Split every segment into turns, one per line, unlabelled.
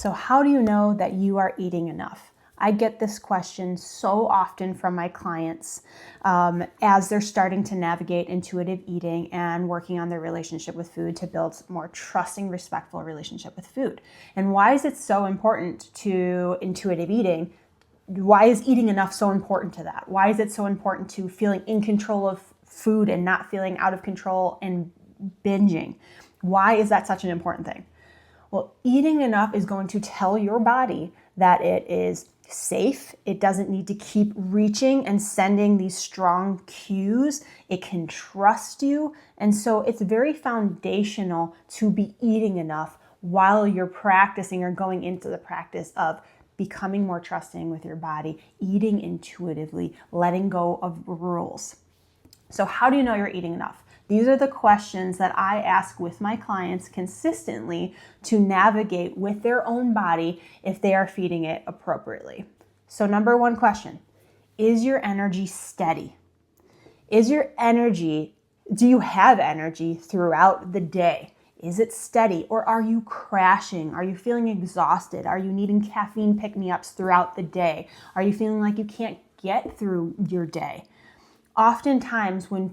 So how do you know that you are eating enough? I get this question so often from my clients as they're starting to navigate intuitive eating and working on their relationship with food to build a more trusting, respectful relationship with food. And why is it so important to intuitive eating? Why is eating enough so important to that? Why is it so important to feeling in control of food and not feeling out of control and binging? Why is that such an important thing? Well, eating enough is going to tell your body that it is safe. It doesn't need to keep reaching and sending these strong cues. It can trust you. And so it's very foundational to be eating enough while you're practicing or going into the practice of becoming more trusting with your body, eating intuitively, letting go of rules. So how do you know you're eating enough? These are the questions that I ask with my clients consistently to navigate with their own body if they are feeding it appropriately. So number one question, is your energy steady? Do you have energy throughout the day? Is it steady, or are you crashing? Are you feeling exhausted? Are you needing caffeine pick-me-ups throughout the day? Are you feeling like you can't get through your day? Oftentimes when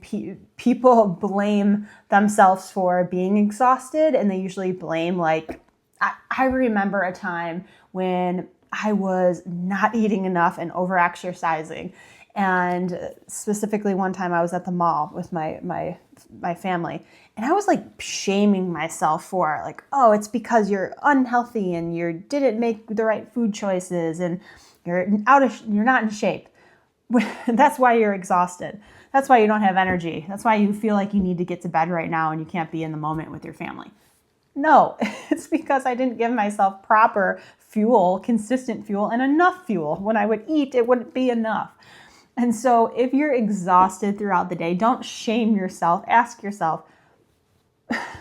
people blame themselves for being exhausted, and they usually blame I remember a time when I was not eating enough and over-exercising. And specifically one time I was at the mall with my family, and I was shaming myself for oh, it's because you're unhealthy and you didn't make the right food choices and you're not in shape. That's why you're exhausted. That's why you don't have energy. That's why you feel like you need to get to bed right now and you can't be in the moment with your family. No, it's because I didn't give myself proper fuel, consistent fuel, and enough fuel. When I would eat, it wouldn't be enough. And so if you're exhausted throughout the day, don't shame yourself. Ask yourself,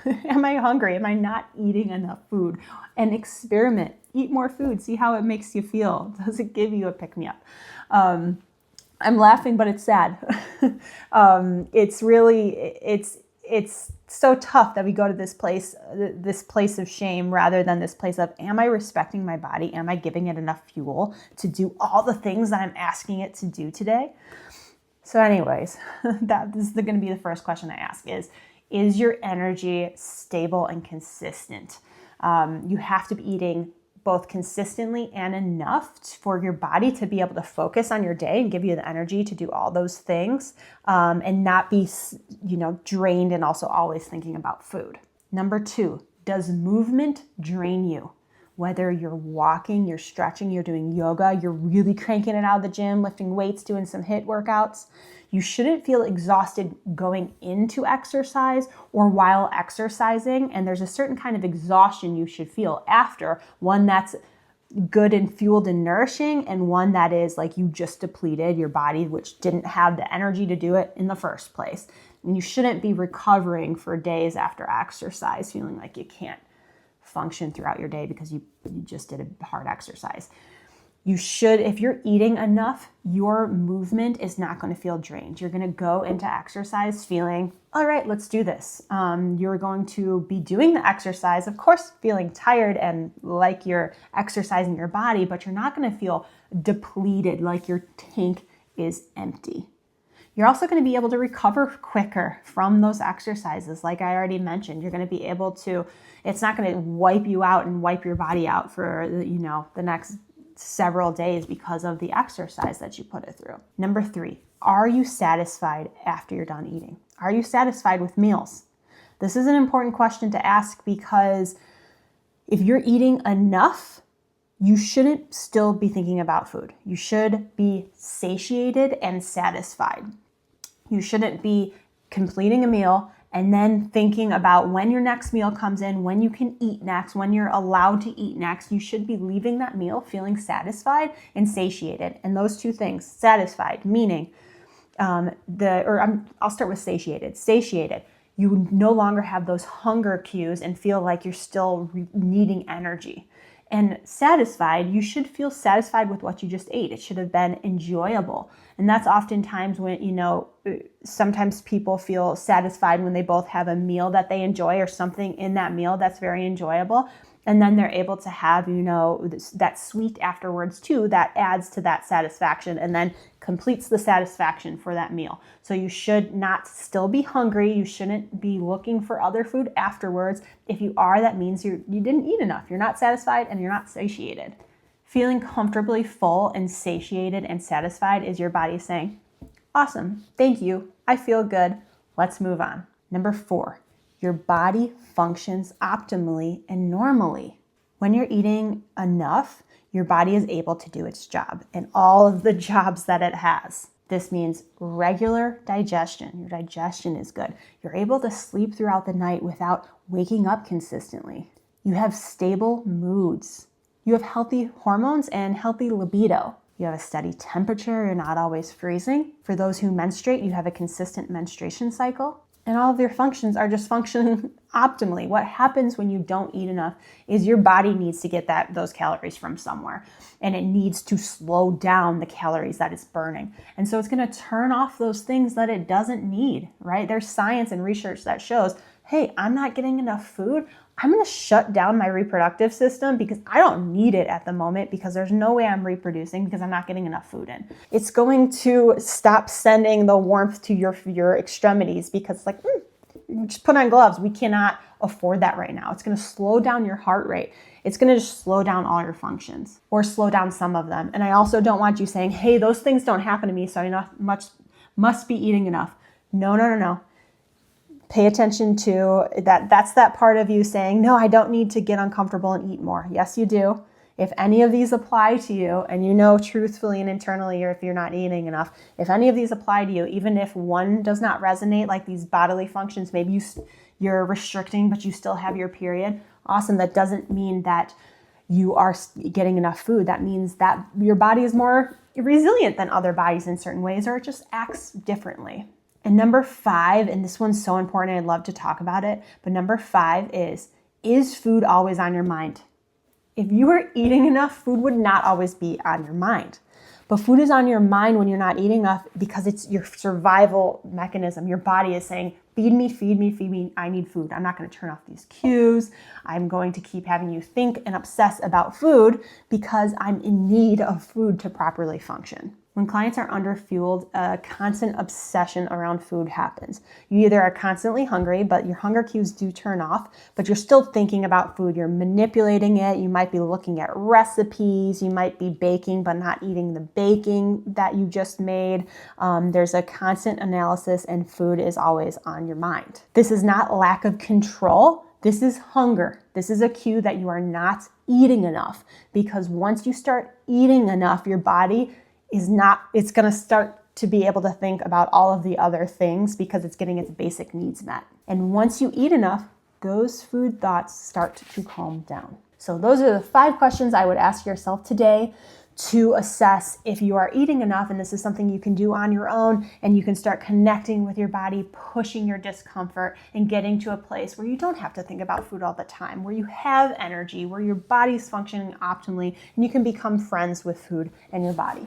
am I hungry? Am I not eating enough food? And experiment. Eat more food. See how it makes you feel. Does it give you a pick-me-up? I'm laughing, but it's sad. It's so tough that we go to this place of shame rather than this place of, am I respecting my body? Am I giving it enough fuel to do all the things that I'm asking it to do today? So anyways, this is going to be the first question I ask is your energy stable and consistent? You have to be eating both consistently and enough for your body to be able to focus on your day and give you the energy to do all those things, and not be, drained and also always thinking about food. Number 2, does movement drain you? Whether you're walking, you're stretching, you're doing yoga, you're really cranking it out of the gym, lifting weights, doing some HIIT workouts, you shouldn't feel exhausted going into exercise or while exercising. And there's a certain kind of exhaustion you should feel after, one that's good and fueled and nourishing, and one that is like you just depleted your body, which didn't have the energy to do it in the first place. And you shouldn't be recovering for days after exercise, feeling like you can't function throughout your day because you just did a hard exercise. You should, if you're eating enough, your movement is not going to feel drained. You're going to go into exercise feeling, all right, let's do this. You're going to be doing the exercise, of course, feeling tired and like you're exercising your body, but you're not going to feel depleted, like your tank is empty. You're also going to be able to recover quicker from those exercises. Like I already mentioned, you're going to be able to, it's not going to wipe you out and wipe your body out for, the next several days because of the exercise that you put it through. Number 3, are you satisfied after you're done eating? Are you satisfied with meals? This is an important question to ask because if you're eating enough, you shouldn't still be thinking about food. You should be satiated and satisfied. You shouldn't be completing a meal and then thinking about when your next meal comes in, when you can eat next, when you're allowed to eat next. You should be leaving that meal feeling satisfied and satiated. And those two things, satisfied, meaning I'll start with satiated. Satiated, you no longer have those hunger cues and feel like you're still needing energy. And satisfied, you should feel satisfied with what you just ate. It should have been enjoyable. And that's oftentimes when, sometimes people feel satisfied when they both have a meal that they enjoy or something in that meal that's very enjoyable. And then they're able to have, that sweet afterwards too, that adds to that satisfaction and then completes the satisfaction for that meal. So you should not still be hungry. You shouldn't be looking for other food afterwards. If you are, that means you didn't eat enough. You're not satisfied and you're not satiated. Feeling comfortably full and satiated and satisfied is your body saying, awesome, thank you, I feel good, let's move on. Number 4, your body functions optimally and normally. When you're eating enough, your body is able to do its job and all of the jobs that it has. This means regular digestion. Your digestion is good. You're able to sleep throughout the night without waking up consistently. You have stable moods. You have healthy hormones and healthy libido. You have a steady temperature. You're not always freezing. For those who menstruate, you have a consistent menstruation cycle. And all of your functions are just functioning optimally. What happens when you don't eat enough is your body needs to get those calories from somewhere. And it needs to slow down the calories that it's burning. And so it's going to turn off those things that it doesn't need, right? There's science and research that shows, hey, I'm not getting enough food. I'm going to shut down my reproductive system because I don't need it at the moment because there's no way I'm reproducing because I'm not getting enough food in. It's going to stop sending the warmth to your extremities because just put on gloves. We cannot afford that right now. It's going to slow down your heart rate. It's going to just slow down all your functions or slow down some of them. And I also don't want you saying, hey, those things don't happen to me, so I must be eating enough. No. Pay attention to that. That's that part of you saying, no, I don't need to get uncomfortable and eat more. Yes, you do. If any of these apply to you, and you know truthfully and internally, or if you're not eating enough, if any of these apply to you, even if one does not resonate, like these bodily functions, maybe you're restricting, but you still have your period, awesome. That doesn't mean that you are getting enough food. That means that your body is more resilient than other bodies in certain ways, or it just acts differently. And number 5, and this one's so important, I'd love to talk about it, but number 5 is food always on your mind? If you were eating enough, food would not always be on your mind. But food is on your mind when you're not eating enough because it's your survival mechanism. Your body is saying, feed me, feed me, feed me. I need food. I'm not going to turn off these cues. I'm going to keep having you think and obsess about food because I'm in need of food to properly function. When clients are underfueled, a constant obsession around food happens. You either are constantly hungry, but your hunger cues do turn off, but you're still thinking about food. You're manipulating it. You might be looking at recipes. You might be baking, but not eating the baking that you just made. There's a constant analysis, and food is always on your mind. This is not lack of control. This is hunger. This is a cue that you are not eating enough, because once you start eating enough, your body it's going to start to be able to think about all of the other things because it's getting its basic needs met. And once you eat enough, those food thoughts start to calm down. So those are the 5 questions I would ask yourself today to assess if you are eating enough. And this is something you can do on your own, and you can start connecting with your body, pushing your discomfort and getting to a place where you don't have to think about food all the time, where you have energy, where your body's functioning optimally, and you can become friends with food and your body.